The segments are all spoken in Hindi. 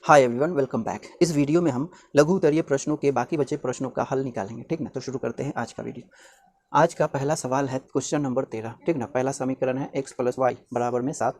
Hi everyone, welcome back. इस वीडियो में हम लघु उत्तरीय प्रश्नों के बाकी बचे प्रश्नों का हल निकालेंगे, ठीक ना। तो शुरू करते हैं आज का वीडियो। आज का पहला सवाल है क्वेश्चन नंबर 13, ठीक ना। पहला समीकरण है x प्लस वाई बराबर में 7।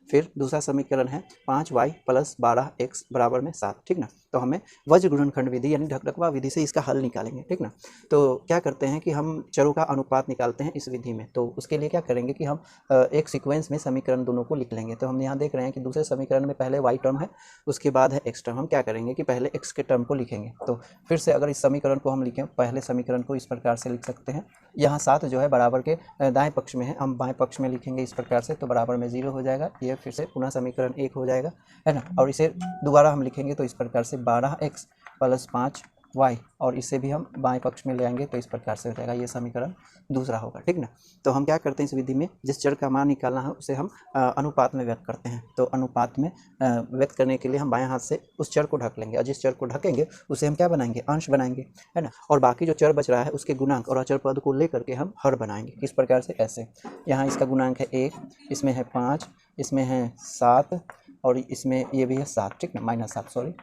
फिर दूसरा समीकरण है 5y प्लस 12x बराबर में 7, ठीक ना। तो हमें वज्र गुणनखंड विधि यानी ढकढकवा विधि से इसका हल निकालेंगे, ठीक ना। तो क्या करते हैं कि हम चरों का अनुपात निकालते हैं इस विधि में। तो उसके लिए क्या करेंगे कि हम एक सीक्वेंस में समीकरण दोनों को लिख लेंगे। तो हम यहाँ देख रहे हैं कि दूसरे समीकरण में पहले y टर्म है, उसके बाद है x टर्म। हम क्या करेंगे कि पहले x के टर्म को लिखेंगे। तो फिर से अगर इस समीकरण को हम लिखें, पहले समीकरण को इस प्रकार से लिख सकते हैं। यहाँ 7 जो है बराबर के दाएं पक्ष में है, हम बाएं पक्ष में लिखेंगे इस प्रकार से, तो बराबर में 0 हो जाएगा। ये फिर से पुनः समीकरण 1 हो जाएगा, है ना। और इसे दोबारा हम लिखेंगे तो इस प्रकार से 12x प्लस 5y, और इसे भी हम बाएं पक्ष में ले आएंगे तो इस प्रकार से हो जाएगा। ये समीकरण दूसरा होगा, ठीक ना। तो हम क्या करते हैं इस विधि में, जिस चर का मान निकालना है उसे हम अनुपात में व्यक्त करते हैं। तो अनुपात में व्यक्त करने के लिए हम बाएं हाथ से उस चर को ढक लेंगे, और जिस चर को ढकेंगे उसे हम क्या बनाएंगे, अंश बनाएंगे, है ना। और बाकी जो चर बच रहा है उसके गुणांक और अचर पद को लेकर के हम हर बनाएंगे। किस प्रकार से, ऐसे। यहाँ इसका गुणांक है 1, इसमें है 5, इसमें है 7, और इसमें ये भी है 7, ठीक ना, -7 सॉरी।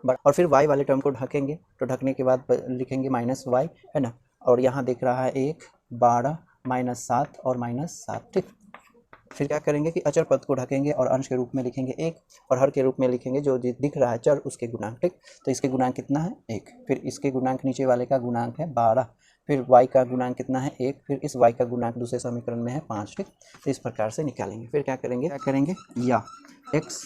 और फिर y वाले टर्म को ढकेंगे, तो ढकने के बाद लिखेंगे -y, है ना। और यहाँ दिख रहा है 1, 12, -7 और -7, ठीक। फिर क्या करेंगे कि अचर पद को ढकेंगे और अंश के रूप में लिखेंगे 1, और हर के रूप में लिखेंगे जो दिख रहा है चर उसके गुणांक, ठीक। तो इसके गुणांक कितना है, 1। फिर इसके गुणांक नीचे वाले का गुणांक है 12। फिर y का गुणांक कितना है, 1। फिर इस y का गुणांक दूसरे समीकरण में है 5, ठीक। तो इस प्रकार से निकालेंगे। फिर क्या करेंगे या x,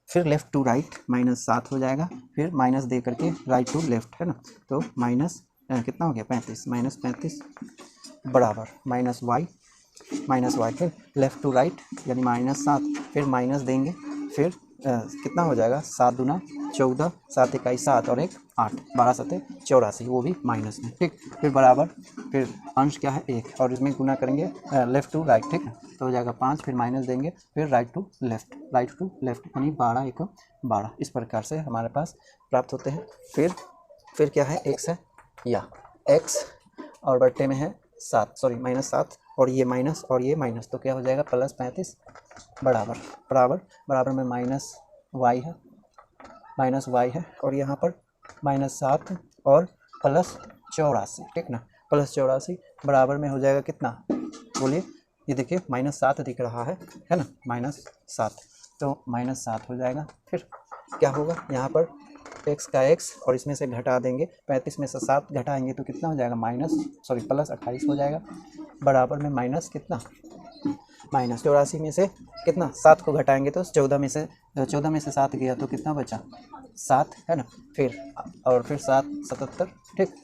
फिर लेफ्ट टू राइट -7 हो जाएगा। फिर माइनस दे करके राइट टू लेफ्ट, है ना। तो माइनस कितना हो गया, 35, -35 बराबर -y, फिर लेफ्ट टू राइट यानी -7, फिर माइनस देंगे। फिर कितना हो जाएगा, 7 दूना 14, 7 इकाई 7 और 1 8, 12 सते 84, वो भी माइनस में, ठीक। फिर बराबर, फिर अंश क्या है 1, और इसमें गुना करेंगे लेफ्ट टू राइट, ठीक है। तो हो जाएगा 5, फिर माइनस देंगे, फिर राइट टू लेफ्ट यानी 12 1 12। इस प्रकार से हमारे पास प्राप्त होते हैं। फिर क्या है, x है, या x और बट्टे में है 7, सॉरी -7, और ये माइनस और ये माइनस, तो क्या हो जाएगा +35 बराबर में -y है, और यहाँ पर -7 और +84, ठीक ना। +84 बराबर में हो जाएगा कितना, बोलिए। ये देखिए -7 दिख रहा है ना, -7, तो -7 हो जाएगा। फिर क्या होगा, यहाँ पर x का x, और इसमें से घटा देंगे, 35 में से 7 घटाएंगे तो कितना हो जाएगा, +28 हो जाएगा। बराबर में माइनस कितना, -84 में से कितना 7 को घटाएंगे तो 14 में से 7 गया तो कितना बचा, 7, है ना। फिर 7 77, ठीक।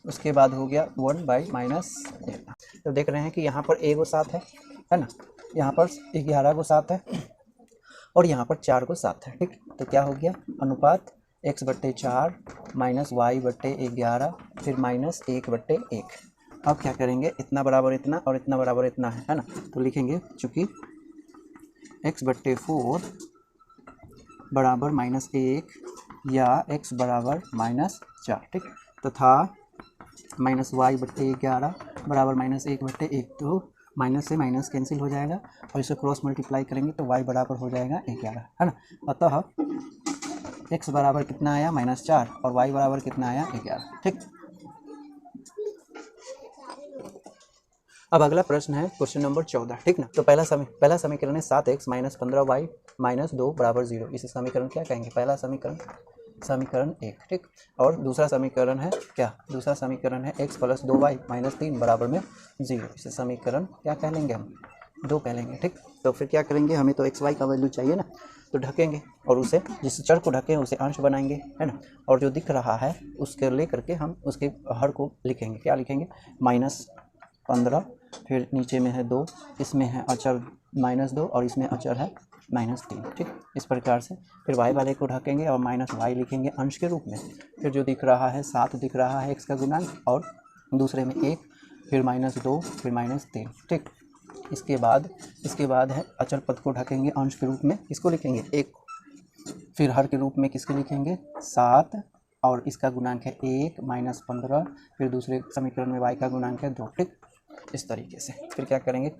उसके बाद हो गया 1/-8। तो देख रहे हैं कि यहाँ पर 1 को 7 है ना, यहाँ पर 11 को 7 है, और यहाँ पर 4 को 7 है, ठीक। तो क्या हो गया, अनुपात x/4 -y/11, फिर -1/1। अब क्या करेंगे, इतना बराबर इतना और इतना बराबर इतना है ना। तो लिखेंगे चूँकि x/4 बराबर -1 या x बराबर -4, ठीक। तथा -y/11 बराबर -1/1, तो माइनस से माइनस कैंसिल हो जाएगा, और इसे क्रॉस मल्टीप्लाई करेंगे तो y बराबर हो जाएगा 11, है ना। अतः x बराबर कितना आया, -4, और y बराबर कितना आया, 11, ठीक। अब अगला प्रश्न है क्वेश्चन नंबर 14, ठीक ना। तो पहला समीकरण है 7x - 15y - 2 बराबर 0। इसे समीकरण क्या कहेंगे, पहला समीकरण 1, ठीक। और दूसरा समीकरण है क्या, दूसरा समीकरण है x + 2y - 3 बराबर में 0। इसे समीकरण क्या कह लेंगे, हम 2 कह लेंगे, ठीक। तो फिर क्या करेंगे, हमें तो x y का वैल्यू चाहिए ना, तो ढकेंगे, और उसे जिस चर को ढकें उसे अंश बनाएंगे, है ना। और जो दिख रहा है उसके ले करके हम उसके हर को लिखेंगे। क्या लिखेंगे, -15, फिर नीचे में है 2, इसमें है अचर -2, और इसमें अचर है -3, ठीक। इस प्रकार से फिर y वाले को ढकेंगे और -y लिखेंगे अंश के रूप में। फिर जो दिख रहा है 7 दिख रहा है x का गुणांक, और दूसरे में 1, फिर -2, फिर -3, ठीक। इसके बाद है अचर पद को ढकेंगे अंश के रूप में, इसको लिखेंगे 1। फिर हर के रूप में किसके लिखेंगे, 7, और इसका गुणांक है 1 -15, फिर दूसरे समीकरण में y का गुणांक है 2, ठीक। इस तरीके से फिर क्या करेंगे,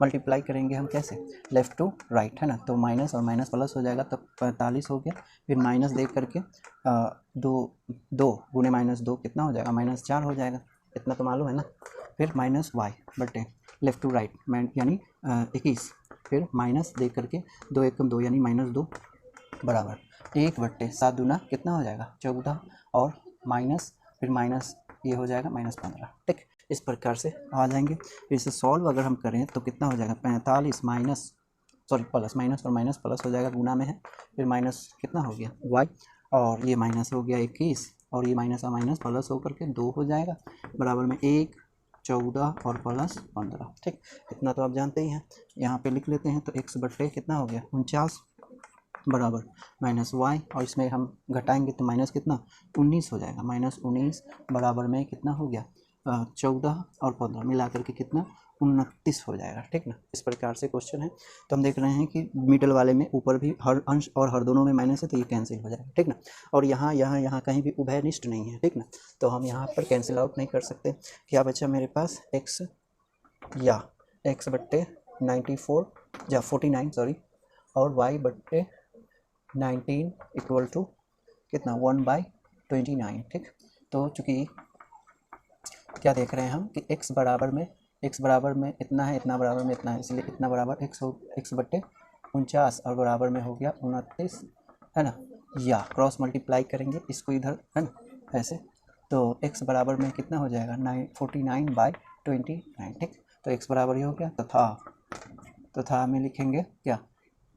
मल्टीप्लाई करेंगे हम कैसे, लेफ़्ट टू राइट, है ना। तो माइनस और माइनस प्लस हो जाएगा, तब 45 हो गया। फिर माइनस दे करके 2 गुने -2 कितना हो जाएगा, -4 हो जाएगा, इतना तो मालूम है ना। फिर माइनस वाई बटे लेफ़्ट टू राइट यानी 21, फिर माइनस दे करके 2 एकम 2 यानी -2 बराबर 1 बट्टे 7 दूना कितना हो जाएगा 14, और माइनस फिर माइनस ये हो जाएगा -15। ठीक, इस प्रकार से आ जाएंगे। फिर इसे सॉल्व अगर हम करें तो कितना हो जाएगा 45 प्लस माइनस और माइनस प्लस हो जाएगा, गुना में है। फिर माइनस कितना हो गया वाई, और ये माइनस हो गया 21, और ये माइनस और माइनस प्लस होकर के 2 हो जाएगा, बराबर में 1 14 और प्लस 15। ठीक, इतना तो आप जानते ही हैं। यहाँ पे लिख लेते हैं, तो x बट्टे कितना हो गया 49 बराबर माइनस वाई, और इसमें हम घटाएंगे तो माइनस कितना 19 हो जाएगा, -19 बराबर में कितना हो गया 14 और 15 मिला करके कितना 29 हो जाएगा। ठीक ना, इस प्रकार से क्वेश्चन है। तो हम देख रहे हैं कि मिडल वाले में ऊपर भी हर अंश और हर दोनों में माइनस है, तो ये कैंसिल हो जाएगा। ठीक ना, और यहाँ कहीं भी उभयनिष्ठ नहीं है। ठीक ना, तो हम यहाँ पर कैंसिल आउट नहीं कर सकते। क्या बचा मेरे पास x बट्टे 49 सॉरी, और y बट्टे 19 इक्वल टू कितना 1/29। ठीक, तो चूँकि क्या देख रहे हैं हम कि x बराबर में इतना है, इतना बराबर में इतना है, इसलिए इतना बराबर x बट्टे 49 और बराबर में हो गया 29, है ना। या क्रॉस मल्टीप्लाई करेंगे इसको इधर, है ना, ऐसे, तो x बराबर में कितना हो जाएगा 49/29। ठीक, तो x बराबर ही हो गया, तथा हमें लिखेंगे क्या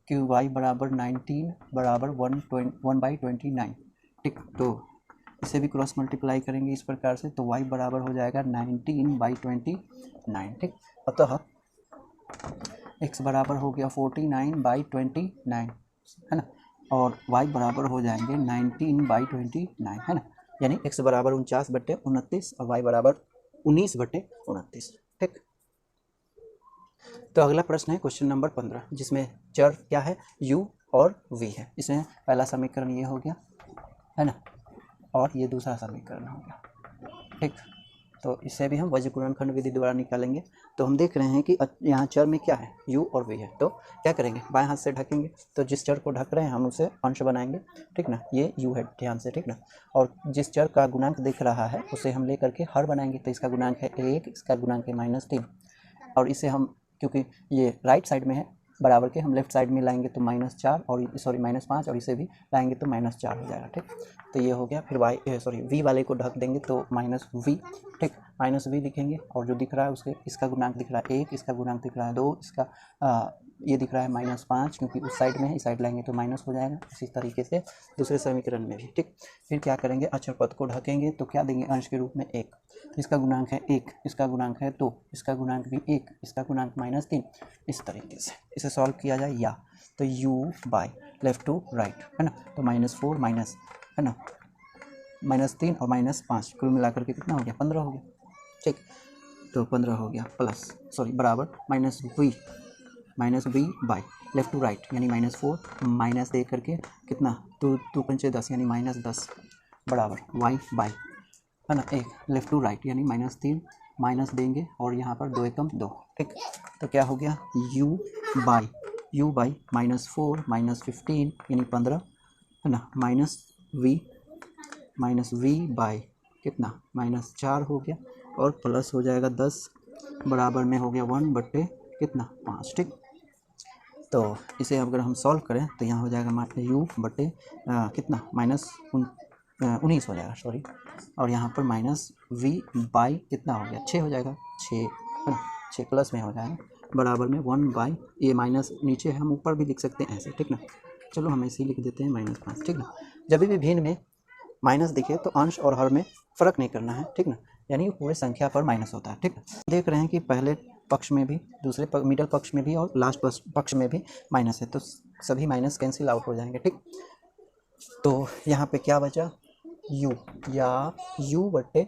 कि y बराबर 19 बराबर 1/29। ठीक, तो इसे भी क्रॉस मल्टीप्लाई करेंगे इस प्रकार से, तो y बराबर हो जाएगा 19/29। ठीक, अतः x बराबर हो गया 49/29, है ना, और y बराबर हो जाएंगे 19/29, है ना, यानी x बराबर 49/29 और y बराबर 19/29। ठीक, तो अगला प्रश्न है क्वेश्चन नंबर 15, जिसमें चर क्या है u और v है। इसमें पहला समीकरण ये हो गया, है ना, और ये दूसरा समीकरण हो गया। ठीक, तो इसे भी हम वज्र गुणनखंड विधि द्वारा निकालेंगे। तो हम देख रहे हैं कि यहाँ चर में क्या है u और v है, तो क्या करेंगे बाएं हाथ से ढकेंगे, तो जिस चर को ढक रहे हैं हम उसे अंश बनाएंगे। ठीक ना, ये u है, ध्यान से। ठीक ना, और जिस चर का गुणांक दिख रहा है उसे हम ले करके हर बनाएंगे, तो इसका गुणांक है 1, इसका गुणांक है -3, और इसे हम क्योंकि ये राइट साइड में है बराबर के, हम लेफ्ट साइड में लाएंगे तो -4 और -5, और इसे भी लाएंगे तो -4 हो जाएगा। ठीक, तो ये हो गया। फिर v वाले को ढक देंगे तो -v। ठीक, -v लिखेंगे, और जो दिख रहा है उसके इसका गुणांक दिख रहा है 1, इसका गुणांक दिख रहा है 2, इसका ये दिख रहा है -5, क्योंकि उस साइड में है, इस साइड लाएंगे तो माइनस हो जाएगा। इसी तरीके से दूसरे समीकरण में भी। ठीक, फिर क्या करेंगे अचर पद को ढकेंगे तो क्या देंगे अंश के रूप में 1, इसका गुणांक है 1, इसका गुणांक है 2, इसका गुणांक भी 1, इसका गुणांक -3। इस तरीके से इसे सॉल्व किया जाए, या तो u by left to right, है ना, तो -4 माइनस, है ना, -3 और -5 कुल मिलाकर के कितना हो गया 15 हो गया। ठीक, तो 15 हो गया प्लस बराबर -v by left to right यानी -4 माइनस दे करके कितना 2 पंचे 10 यानी -10 बराबर y बाय, है ना, 1 लेफ्ट टू राइट यानी -3 माइनस देंगे, और यहाँ पर 2 एकम 2। ठीक, तो क्या हो गया u बाय -4 -15 यानी 15, है ना, माइनस v बाय कितना -4 हो गया, और प्लस हो जाएगा 10 बराबर में हो गया 1 बट्टे कितना 5। ठीक, तो इसे अगर हम सॉल्व करें तो यहाँ हो जाएगा u बट्टे कितना -19 हो जाएगा, और यहाँ पर -v बाई कितना हो गया 6 हो जाएगा, 6 प्लस में हो जाएगा, बराबर में 1 बाई, ये माइनस नीचे है, हम ऊपर भी लिख सकते हैं ऐसे। ठीक ना, चलो हम ऐसे ही लिख देते हैं -5। ठीक ना, जब भी भिन्न में माइनस दिखे तो अंश और हर में फ़र्क नहीं करना है। ठीक ना, यानी पूरे संख्या पर माइनस होता है। ठीक, देख रहे हैं कि पहले पक्ष में भी, दूसरे मिडल पक्ष में भी, और लास्ट पक्ष में भी माइनस है, तो सभी माइनस कैंसिल आउट हो जाएंगे। ठीक, तो यहाँ पे क्या बचा u, या u बट्टे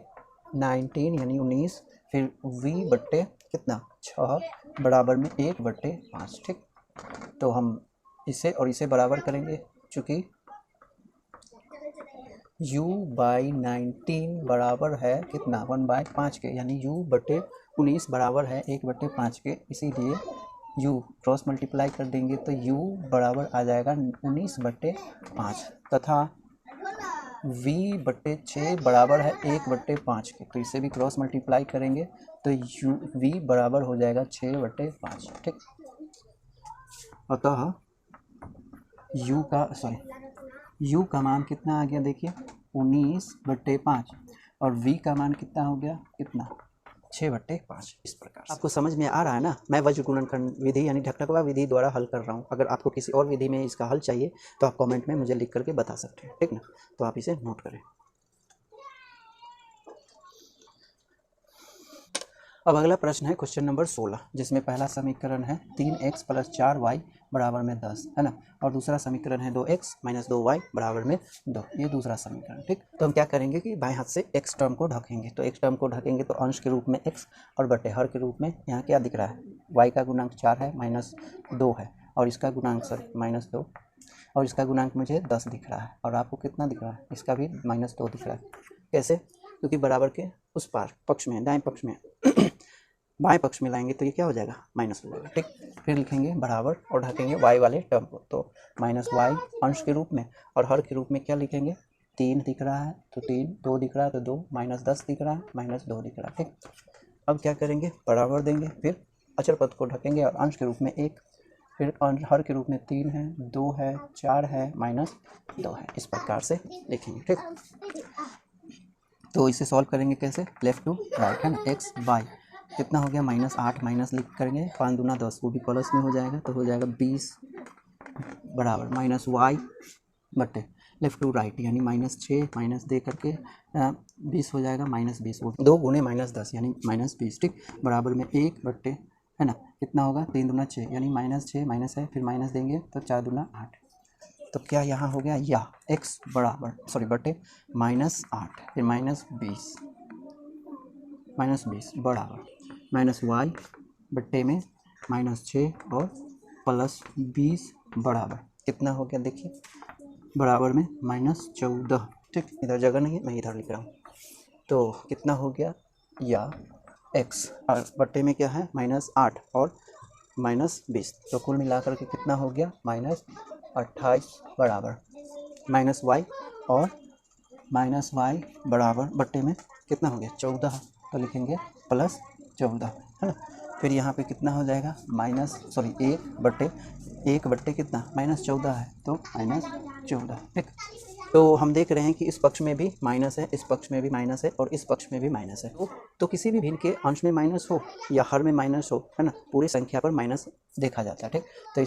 19 यानी 19, फिर v बट्टे कितना 6 बराबर में 1 बट्टे 5। ठीक, तो हम इसे और इसे बराबर करेंगे, चूँकि u बाई 19 बराबर है कितना 1/5 के, यानी u बटे 19 बराबर है 1/5 के, इसीलिए u क्रॉस मल्टीप्लाई कर देंगे तो u बराबर आ जाएगा 19/5 तथा v बटे 6 बराबर है 1/5 के, तो इसे भी क्रॉस मल्टीप्लाई करेंगे तो u v बराबर हो जाएगा 6/5। ठीक, अतः u का मान कितना आ गया देखिए 19/5 और v का मान कितना हो गया कितना 6/5। इस प्रकार आपको समझ में आ रहा है ना। मैं वज्र गुणनखंड विधि यानी ढकढकवा विधि द्वारा हल कर रहा हूँ। अगर आपको किसी और विधि में इसका हल चाहिए तो आप कमेंट में मुझे लिख करके बता सकते हैं, ठीक ना। तो आप इसे नोट करें। अब अगला प्रश्न है क्वेश्चन नंबर 16, जिसमें पहला समीकरण है 3x + 4y बराबर में 10, है ना, और दूसरा समीकरण है 2x - 2y बराबर में 2। ये दूसरा समीकरण। ठीक, तो हम क्या करेंगे कि बाएं हाथ से x टर्म को ढकेंगे, तो x टर्म को ढकेंगे तो अंश के रूप में x और बटे हर के रूप में यहाँ क्या दिख रहा है, y का गुणांक 4 है -2 है, और इसका गुणांक -2 और इसका गुणांक मुझे 10 दिख रहा है, और आपको कितना दिख रहा है, इसका भी -2 दिख रहा है। कैसे, क्योंकि बराबर के उस पार पक्ष में दाएं पक्ष में बाएं पक्ष में लाएंगे तो ये क्या हो जाएगा माइनस हो जाएगा। ठीक, फिर लिखेंगे बराबर और ढकेंगे y वाले टर्म को, तो -y अंश के रूप में और हर के रूप में क्या लिखेंगे 3 दिख रहा है तो 3, 2 दिख रहा है तो 2, -10 दिख रहा है -2 दिख रहा है। ठीक, अब क्या करेंगे बराबर देंगे, फिर अचर पद को ढकेंगे और अंश के रूप में 1, फिर हर के रूप में 3 है, 2 है, 4 है, -2 है। इस प्रकार से लिखेंगे। ठीक, तो इसे सॉल्व करेंगे कैसे, लेफ्ट टू राइट, है ना। x बाई कितना हो गया -8 माइनस लिख करेंगे 5 दूना 10, वो भी प्लस में हो जाएगा तो हो जाएगा 20 बराबर -y बटे लेफ्ट टू राइट यानी -6 माइनस दे करके 20 हो जाएगा -20, वो 2 गुने -10 यानी -20। ठीक, बराबर में 1 बटे, है ना, कितना होगा 3 दूना 6 यानी -6 माइनस है, फिर माइनस देंगे तो 4 दूना 8, तो क्या यहाँ हो गया या x बराबर बटे -8 फिर -20 बराबर -y बट्टे में -6 और +20 बराबर कितना हो गया देखिए, बराबर में -14। ठीक, इधर जगह नहीं है, मैं इधर लिख रहा हूँ, तो कितना हो गया या x बट्टे में क्या है -8 और -20, तो कुल मिलाकर के कितना हो गया -28 बराबर -y और -y बराबर बट्टे में कितना हो गया 14, तो लिखेंगे +14, है ना। फिर यहाँ पे कितना हो जाएगा 1 बट्टे कितना -14 है तो -14। ठीक, तो हम देख रहे हैं कि इस पक्ष में भी माइनस है, इस पक्ष में भी माइनस है और इस पक्ष में भी माइनस है, तो किसी भी भिन्न के अंश में माइनस हो या हर में माइनस हो, है ना, पूरी संख्या पर माइनस देखा जाता है। ठीक, तो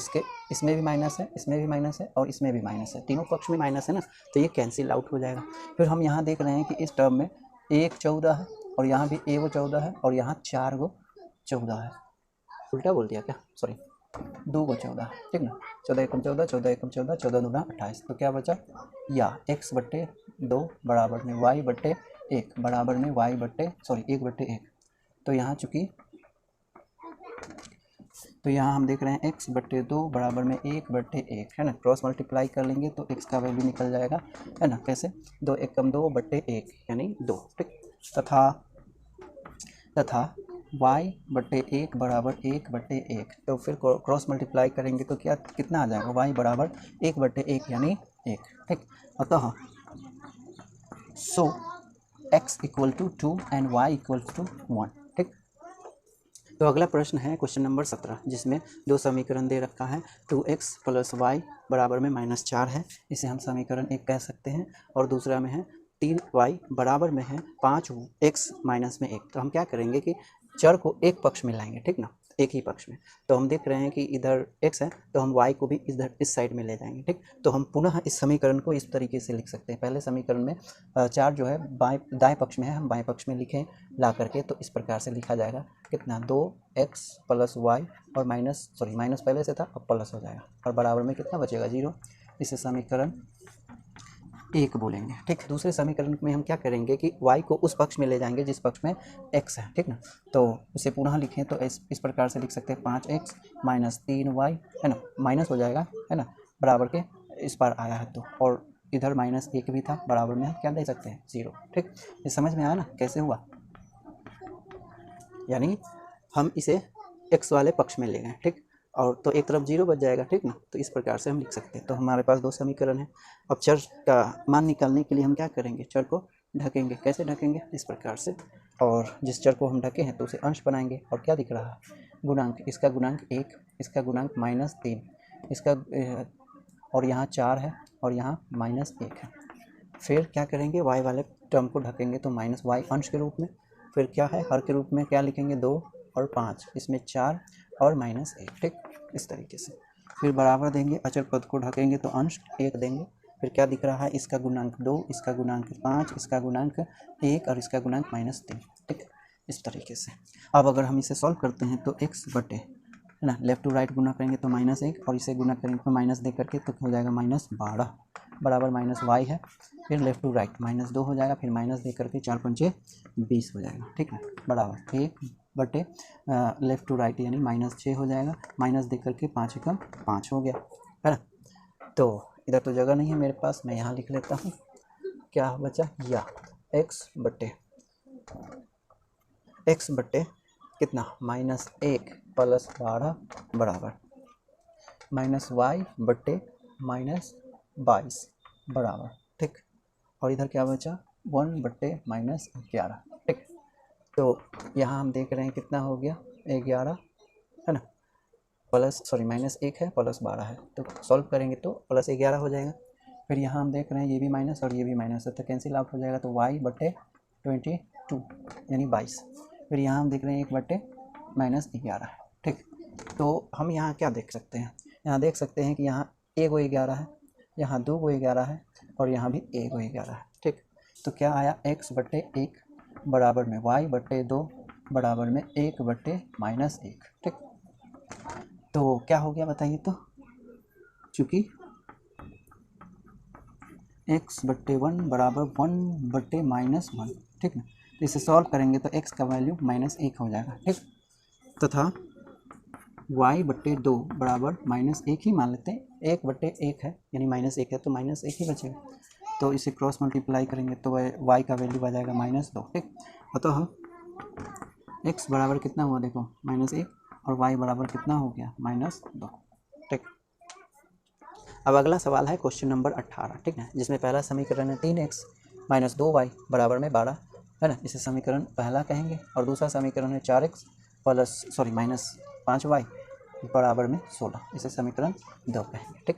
इसमें भी माइनस है, इसमें भी माइनस है और इसमें भी माइनस है, तीनों पक्ष में माइनस है ना, तो ये कैंसिल आउट हो जाएगा। फिर हम यहाँ देख रहे हैं कि इस टर्म में 1 14 है और यहाँ भी 1 14 है और यहाँ 4 14 है, उल्टा बोल दिया क्या, सॉरी 2 14, ठीक ना, 14 एकम 14, 14 एकम 14, 14 दूना 28, तो क्या बचा या x बट्टे 2 बराबर में y बट्टे 1 बराबर में 1 बट्टे 1, तो यहाँ चूँकि तो यहाँ हम देख रहे हैं x बट्टे 2 बराबर में 1 बट्टे 1, है ना, क्रॉस मल्टीप्लाई कर लेंगे तो x का वैल्यू निकल जाएगा, है ना, कैसे 2 एकम 2 बट्टे 1 यानी 2। ठीक, तथा y बट्टे 1 बराबर 1 बट्टे 1, तो फिर क्रॉस मल्टीप्लाई करेंगे तो क्या कितना आ जाएगा y बराबर 1 बट्टे 1 यानी 1। ठीक, अतः so x equal to 2 and y equal to 1। ठीक, तो अगला प्रश्न है क्वेश्चन नंबर 17, जिसमें दो समीकरण दे रखा है 2x + y बराबर में -4 है, इसे हम समीकरण 1 कह सकते हैं, और दूसरा में है 3y बराबर में है 5x - में 1। तो हम क्या करेंगे कि चर को एक पक्ष में लाएंगे, ठीक ना, एक ही पक्ष में। तो हम देख रहे हैं कि इधर x है तो हम y को भी इधर इस साइड में ले जाएंगे। ठीक, तो हम पुनः इस समीकरण को इस तरीके से लिख सकते हैं। पहले समीकरण में 4 जो है दाएं पक्ष में है, हम बाएं पक्ष में लिखें ला करके, तो इस प्रकार से लिखा जाएगा कितना 2x + y और माइनस पहले से था अब प्लस हो जाएगा, और बराबर में कितना बचेगा 0। इसे समीकरण 1 बोलेंगे। ठीक, दूसरे समीकरण में हम क्या करेंगे कि y को उस पक्ष में ले जाएंगे जिस पक्ष में x है, ठीक ना, तो उसे पुनः लिखें तो इस प्रकार से लिख सकते हैं 5x - 3y, है ना, माइनस हो जाएगा, है ना, बराबर के इस पार आया है तो, और इधर -1 भी था, बराबर में क्या दे सकते हैं 0। ठीक, ये समझ में आया ना कैसे हुआ, यानी हम इसे x वाले पक्ष में ले गए। ठीक, और तो एक तरफ 0 बच जाएगा। ठीक ना, तो इस प्रकार से हम लिख सकते हैं। तो हमारे पास 2 समीकरण है। अब चर का मान निकालने के लिए हम क्या करेंगे, चर को ढकेंगे। कैसे ढकेंगे, इस प्रकार से, और जिस चर को हम ढके हैं तो उसे अंश बनाएंगे। और क्या दिख रहा है, गुणांक, इसका गुणांक 1, इसका गुणांक -3, इसका और यहाँ 4 है और यहाँ -1 है। फिर क्या करेंगे, y वाले टर्म को ढकेंगे तो -y अंश के रूप में, फिर क्या है, हर के रूप में क्या लिखेंगे 2 और 5, इसमें 4 और -1। ठीक, इस तरीके से। फिर बराबर देंगे, अचर पद को ढकेंगे तो अंश 1 देंगे। फिर क्या दिख रहा है, इसका गुणांक 2, इसका गुणांक 5, इसका गुणांक 1 और इसका गुणांक -3। ठीक, इस तरीके से। अब अगर हम इसे सॉल्व करते हैं तो x बटे, है ना, लेफ्ट टू राइट गुना करेंगे तो -1 और इसे गुना करेंगे तो माइनस दे करके तो हो जाएगा -12 बराबर -y है। फिर लेफ्ट टू राइट -2 हो जाएगा, फिर माइनस दे करके 4 पंचे 20 हो जाएगा। ठीक है, बराबर 1 बटे लेफ्ट टू राइट यानी -6 हो जाएगा, माइनस दे करके 5 एकम 5 हो गया, है ना। तो इधर तो जगह नहीं है मेरे पास, मैं यहाँ लिख लेता हूँ। क्या बचा, या x बटे कितना, -1 प्लस 12 बराबर -y बटे -22 बराबर। ठीक, और इधर क्या बचा, 1 बटे -11। ठीक, तो यहाँ हम देख रहे हैं कितना हो गया, 11, है ना, प्लस -1 है प्लस 12 है, तो सॉल्व करेंगे तो +11 हो जाएगा। फिर यहाँ हम देख रहे हैं ये भी माइनस और ये भी माइनस है, तो कैंसिल आउट हो जाएगा, तो y बटे 22 यानी 22। फिर यहाँ हम देख रहे हैं 1 बटे -11 है। ठीक, तो हम यहाँ क्या देख सकते हैं, यहाँ देख सकते हैं कि यहाँ 1 को 11 है, यहाँ 2 को 11 है और यहाँ भी 1 को 11 है। ठीक, तो क्या आया, x बटे 1 बराबर में y बटे 2 बराबर में 1 बटे -1। ठीक, तो क्या हो गया बताइए, तो चूँकि x बटे 1 बराबर 1 बटे -1। ठीक ना, तो इसे सॉल्व करेंगे तो x का वैल्यू -1 हो जाएगा। ठीक, तथा y बटे 2 बराबर -1 ही मान लेते हैं, 1 बटे 1 है यानी -1 है तो -1 ही बचेगा। तो इसे क्रॉस मल्टीप्लाई करेंगे तो y का वैल्यू आ जाएगा -2। ठीक, अतः x बराबर कितना हुआ, देखो -1 और y बराबर कितना हो गया, -2। ठीक, अब अगला सवाल है क्वेश्चन नंबर 18। ठीक है, जिसमें पहला समीकरण है 3x - 2y बराबर में 12, है ना, इसे समीकरण पहला कहेंगे। और दूसरा समीकरण है 4x -5y बराबर में 16, इसे समीकरण 2 कहेंगे। ठीक,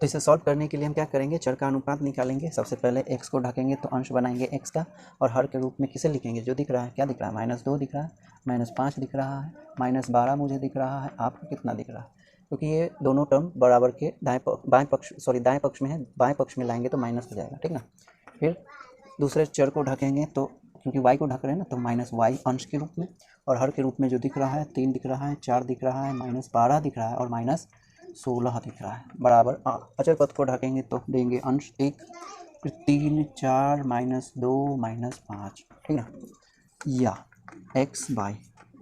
तो इसे सॉल्व करने के लिए हम क्या करेंगे, चर का अनुपात निकालेंगे। सबसे पहले x को ढकेंगे तो अंश बनाएंगे x का, और हर के रूप में किसे लिखेंगे, जो दिख रहा है, क्या दिख रहा है, -2 दिख रहा है, -5 दिख रहा है, -12 मुझे दिख रहा है, आपको कितना दिख रहा है, क्योंकि ये दोनों टर्म बराबर के दाएं पक्ष में है, बाएं पक्ष में लाएंगे तो माइनस हो जाएगा। ठीक ना, फिर दूसरे चर को ढकेंगे तो क्योंकि y को ढक रहे हैं ना, तो -y अंश के रूप में, और हर के रूप में जो दिख रहा है 3 दिख रहा है, 4 दिख रहा है, -12 दिख रहा है और -16 दिख रहा है, बराबर अचर पद को ढकेंगे तो देंगे अंश 1, फिर 3, 4, -2, -5। ठीक है, या x बाई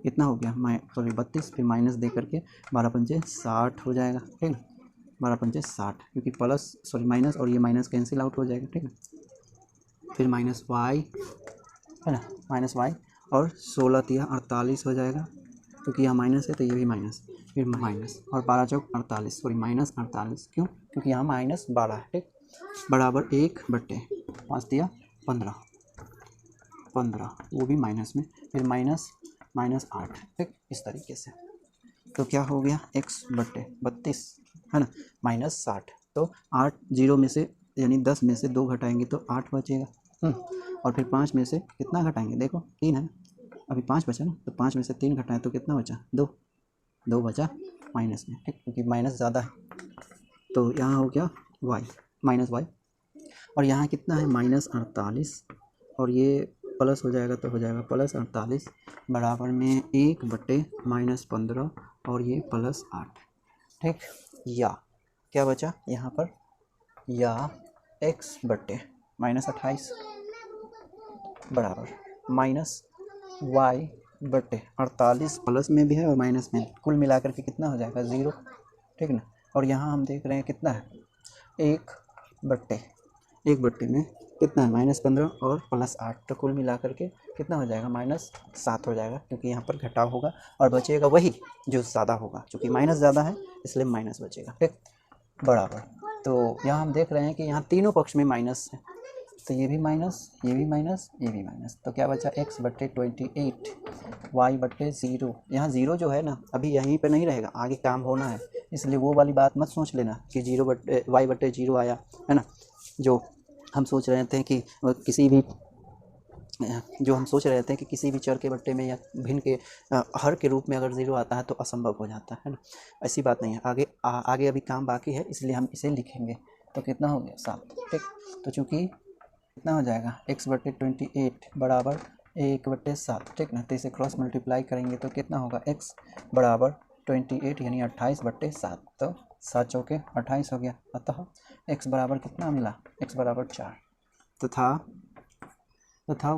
कितना हो गया, 32, फिर माइनस दे करके 12 पंचे 60 हो जाएगा। ठीक है, 12 पंचे 60, क्योंकि माइनस और ये माइनस कैंसिल आउट हो जाएगा। ठीक है, फिर -y, है ना, -y और 16 तिया 48 हो जाएगा, क्योंकि यहाँ माइनस है तो ये भी माइनस, फिर माइनस और 12 चौक 48, -48, क्यों, क्योंकि यहाँ -12 है। ठीक, बराबर 1 बटे 5 तिया 15, वो भी माइनस में, फिर -8। ठीक, इस तरीके से। तो क्या हो गया, x बटे 32, है ना, -60, तो 8 0 में से यानी 10 में से 2 घटाएंगे तो 8 बचेगा। और फिर 5 में से कितना घटाएंगे, देखो 3 है, अभी 5 बचा ना, तो 5 में से 3 घटाएं तो कितना बचा, 2 बचा माइनस में। ठीक, क्योंकि माइनस ज़्यादा है, तो यहाँ हो गया y, और यहाँ कितना है -48, और ये प्लस हो जाएगा तो हो जाएगा +48 बराबर में 1 बटे -15 और ये +8। ठीक, या क्या बचा यहाँ पर, या x बटे -28 बराबर -y बटे 48, प्लस में भी है और माइनस में, कुल मिलाकर के कितना हो जाएगा 0। ठीक ना, और यहाँ हम देख रहे हैं कितना है, 1 बटे एक बट्टे में कितना है -15 और +8, तो कुल मिला करके कितना हो जाएगा -7 हो जाएगा, क्योंकि यहाँ पर घटाव होगा और बचेगा वही जो ज़्यादा होगा, क्योंकि माइनस ज़्यादा है इसलिए माइनस बचेगा। ठीक, बराबर। तो यहाँ हम देख रहे हैं कि यहाँ तीनों पक्ष में माइनस है, तो ये भी माइनस, ये भी माइनस, ये भी माइनस, तो क्या बचा x/28 y/0। यहाँ 0 जो है ना अभी यहीं पे नहीं रहेगा, आगे काम होना है, इसलिए वो वाली बात मत सोच लेना कि y/0 आया है ना। जो हम सोच रहे थे कि किसी भी चर के बट्टे में या भिन्न के हर के रूप में अगर 0 आता है तो असंभव हो जाता है ना, ऐसी बात नहीं है। आगे अभी काम बाकी है, इसलिए हम इसे लिखेंगे। तो कितना हो गया 7। ठीक, तो चूँकि कितना हो जाएगा x/28 बराबर 1/7। ठीक ना, तो इसे क्रॉस मल्टीप्लाई करेंगे तो कितना होगा x बराबर 28 यानी 28/7, तो 7 चौके 28 हो गया। अतः x बराबर कितना मिला, x बराबर 4 तथा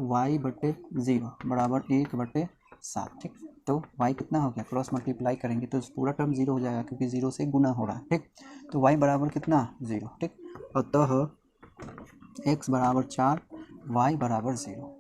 y/0 बराबर 1/7। ठीक, तो y कितना हो गया, क्रॉस मल्टीप्लाई करेंगे तो पूरा टर्म 0 हो जाएगा, क्योंकि 0 से गुना हो रहा है। ठीक, तो y बराबर कितना 0। ठीक, अतः x बराबर 4 y बराबर 0।